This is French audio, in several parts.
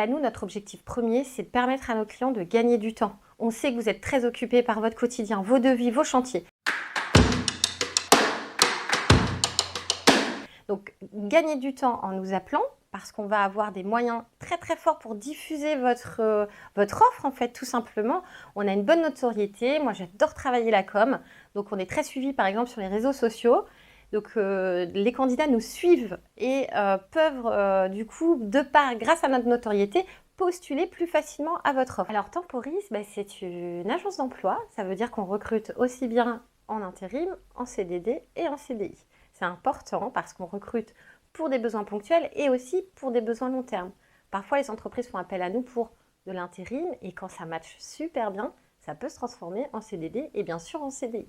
Nous, notre objectif premier, c'est de permettre à nos clients de gagner du temps. On sait que vous êtes très occupés par votre quotidien, vos devis, vos chantiers. Donc, gagner du temps en nous appelant, parce qu'on va avoir des moyens très très forts pour diffuser votre offre, en fait, tout simplement. On a une bonne notoriété. Moi, j'adore travailler la com. Donc, on est très suivi, par exemple, sur les réseaux sociaux. Donc, les candidats nous suivent et peuvent, du coup, grâce à notre notoriété, postuler plus facilement à votre offre. Alors, Temporis, c'est une agence d'emploi. Ça veut dire qu'on recrute aussi bien en intérim, en CDD et en CDI. C'est important parce qu'on recrute pour des besoins ponctuels et aussi pour des besoins long terme. Parfois, les entreprises font appel à nous pour de l'intérim et quand ça matche super bien, ça peut se transformer en CDD et bien sûr en CDI.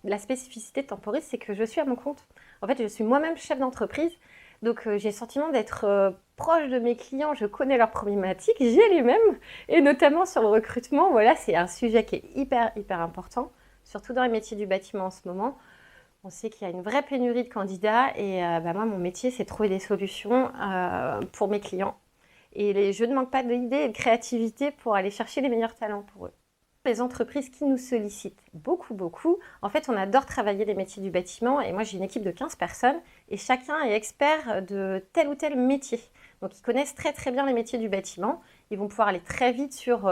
La spécificité de Temporis, c'est que je suis à mon compte. En fait, je suis moi-même chef d'entreprise, donc j'ai le sentiment d'être proche de mes clients, je connais leurs problématiques, j'ai les mêmes, et notamment sur le recrutement, voilà, c'est un sujet qui est hyper important, surtout dans les métiers du bâtiment en ce moment. On sait qu'il y a une vraie pénurie de candidats et moi, mon métier, c'est de trouver des solutions pour mes clients. Et je ne manque pas d'idées et de créativité pour aller chercher les meilleurs talents pour eux. Les entreprises qui nous sollicitent beaucoup, en fait, on adore travailler les métiers du bâtiment et moi, j'ai une équipe de 15 personnes et chacun est expert de tel ou tel métier. Donc, ils connaissent très bien les métiers du bâtiment. Ils vont pouvoir aller très vite sur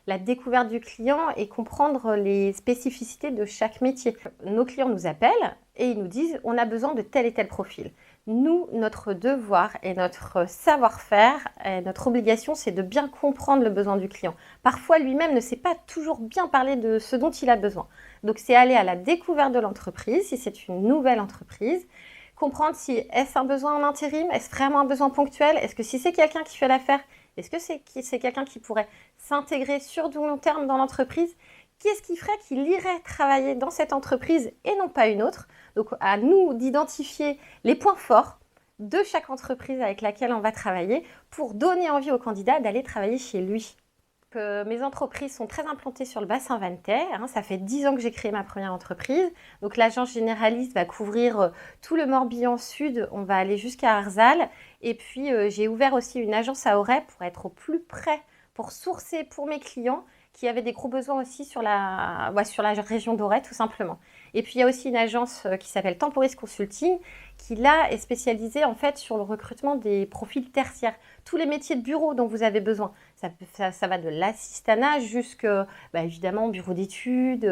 la découverte du client et comprendre les spécificités de chaque métier. Nos clients nous appellent et ils nous disent on a besoin de tel et tel profil. Nous, notre devoir et notre savoir-faire, notre obligation, c'est de bien comprendre le besoin du client. Parfois, lui-même ne sait pas toujours bien parler de ce dont il a besoin. Donc, c'est aller à la découverte de l'entreprise, si c'est une nouvelle entreprise, comprendre si est-ce un besoin en intérim, est-ce vraiment un besoin ponctuel, est-ce que si c'est quelqu'un qui fait l'affaire, est-ce que c'est quelqu'un qui pourrait s'intégrer sur du long terme dans l'entreprise? Qu'est-ce qui ferait qu'il irait travailler dans cette entreprise et non pas une autre? Donc, à nous d'identifier les points forts de chaque entreprise avec laquelle on va travailler pour donner envie au candidat d'aller travailler chez lui. Mes entreprises sont très implantées sur le bassin vannetais. Ça fait 10 ans que j'ai créé ma première entreprise. Donc, l'agence généraliste va couvrir tout le Morbihan Sud. On va aller jusqu'à Arzal. Et puis, j'ai ouvert aussi une agence à Auray pour être au plus près, pour sourcer pour mes clients qui avaient des gros besoins aussi sur la région d'Auray, tout simplement. Et puis, il y a aussi une agence qui s'appelle Temporis Consulting, qui, là, est spécialisée, en fait, sur le recrutement des profils tertiaires. Tous les métiers de bureau dont vous avez besoin. Ça va de l'assistanat jusqu'à, évidemment, bureau d'études,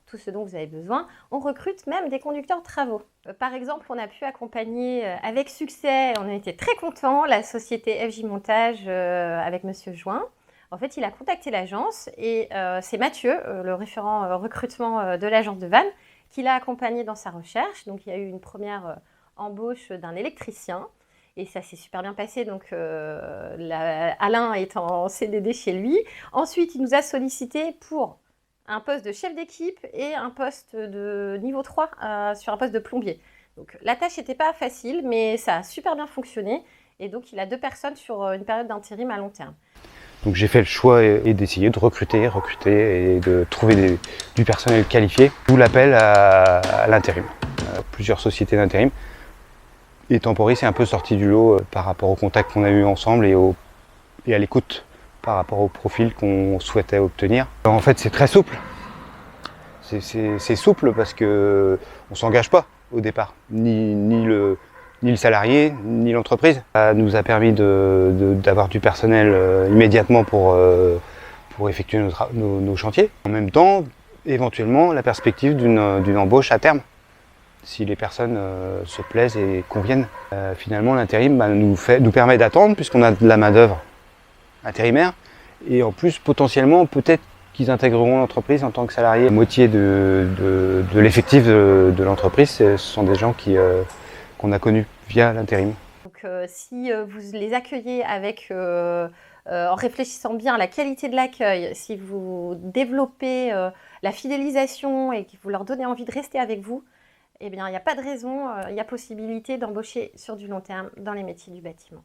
tout ce dont vous avez besoin. On recrute même des conducteurs de travaux. Par exemple, on a pu accompagner avec succès, on a été très contents, la société FJ Montage avec Monsieur Join. En fait, il a contacté l'agence et c'est Mathieu, le référent recrutement de l'agence de Vannes, qui l'a accompagné dans sa recherche. Donc, il y a eu une première embauche d'un électricien et ça s'est super bien passé. Donc, Alain est en CDD chez lui. Ensuite, il nous a sollicité pour un poste de chef d'équipe et un poste de niveau 3 sur un poste de plombier. Donc, la tâche n'était pas facile, mais ça a super bien fonctionné. Et donc, il a 2 personnes sur une période d'intérim à long terme. Donc j'ai fait le choix d'essayer de recruter et de trouver du personnel qualifié, d'où l'appel à l'intérim. Plusieurs sociétés d'intérim. Et Temporis est un peu sorti du lot par rapport au contact qu'on a eu ensemble et à l'écoute par rapport au profil qu'on souhaitait obtenir. En fait, c'est très souple. C'est souple parce qu'on ne s'engage pas au départ, ni le salarié, ni l'entreprise. Ça nous a permis d'avoir du personnel immédiatement pour effectuer nos chantiers. En même temps, éventuellement, la perspective d'une embauche à terme, si les personnes se plaisent et conviennent. Finalement, l'intérim nous permet d'attendre puisqu'on a de la main-d'œuvre intérimaire et en plus, potentiellement, peut-être qu'ils intégreront l'entreprise en tant que salariés. La moitié de l'effectif de l'entreprise, ce sont des gens qu'on a connus via l'intérim. Donc, si vous les accueillez en réfléchissant bien à la qualité de l'accueil, si vous développez la fidélisation et que vous leur donnez envie de rester avec vous, eh bien, il n'y a pas de raison, il y a possibilité d'embaucher sur du long terme dans les métiers du bâtiment.